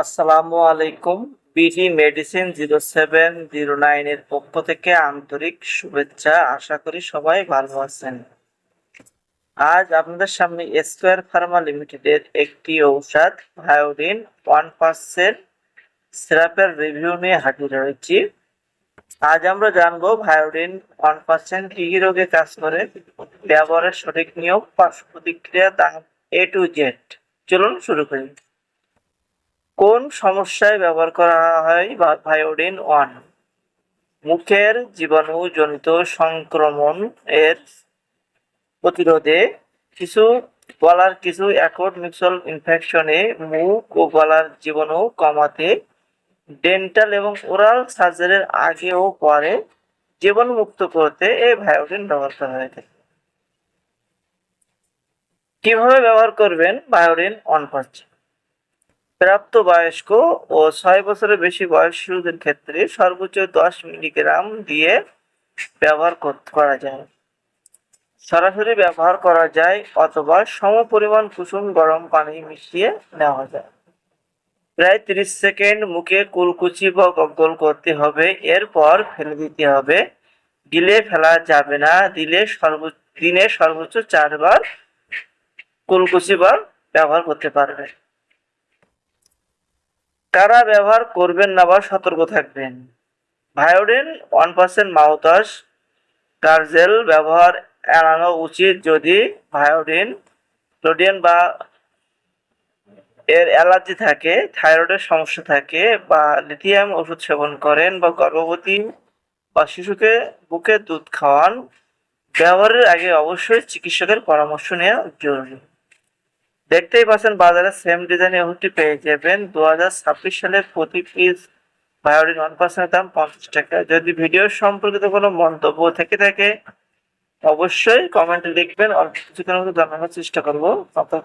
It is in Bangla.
আসসালামু আলাইকুম। বিডি মেডিসিন 0709 এর পক্ষ থেকে আন্তরিক শুভেচ্ছা। আশা করি সবাই ভালো আছেন। আজ আপনাদের সামনে স্কয়ার ফার্মা লিমিটেডের একটি ঔষধ ভায়োডিন 1% সিরাপের রিভিউ নিয়ে হাজির হয়েছি। আজ আমরা জানবো ভায়োডিন 1% কি কি রোগে কাজ করে, ব্যবহারের সঠিক নিয়ম, পার্শ্ব প্রতিক্রিয়া, দাম A to Z। চলুন শুরু করি। কোন সমস্যায় ব্যবহার করা হয় ভায়োডিন 1? মুখের জীবাণুজনিত সংক্রমণ এর প্রতিরোধে, কিছু অ্যাকুট মিক্সল ইনফেকশনে, মুখ ও গলার জীবাণু কমাতে, ডেন্টাল এবং ওরাল সার্জারির আগে ও পরে জীবাণুমুক্ত করতে এই ভায়োডিন ব্যবহার করা হয়ে থাকে। কিভাবে ব্যবহার করবেন ভায়োডিন 1%? প্রাপ্তবয়স্ক ও 6 বছরের বেশি বয়সী শিশুদের ক্ষেত্রে সর্বোচ্চ 10 মিলিগ্রাম দিয়ে ব্যবহার করা যায়। সরাসরি ব্যবহার করা যায় অথবা সমপরিমাণ কুসুম গরম পানি মিশিয়ে নেওয়া যায়। প্রায় 30 সেকেন্ড মুখে কুলকুচি বা গগল করতে হবে, এরপর ফেলে দিতে হবে। গিলে ফেলা যাবে না। দিনে সর্বোচ্চ 4 বার কুলকুচি বা ব্যবহার করতে পারবে। কারা ব্যবহার করবেন না বা সতর্ক থাকবেন? ভায়োডিন 1% মাউথওয়াশ গার্জেল ব্যবহার এড়ানো উচিত যদি ভায়োডিন বা এর অ্যালার্জি থাকে, থাইরয়েডের সমস্যা থাকে, বা লিথিয়াম ওষুধ সেবন করেন, বা গর্ভবতী বা শিশুকে বুকের দুধ খাওয়ান। ব্যবহারের আগে অবশ্যই চিকিৎসকের পরামর্শ নেওয়া জরুরি। দেখতেই পাচ্ছেন বাজারে সেম ডিজাইনের ওষুধটি পেয়ে যাবেন। 2026 সালে প্রতি পিস ভায়োডিন 1% দাম 50 টাকা। যদি ভিডিও সম্পর্কিত কোনো মন্তব্য থেকে থাকে অবশ্যই কমেন্টে লিখবেন, অল্প কিছুক্ষণের মধ্যে জানানোর চেষ্টা করবো। আপনার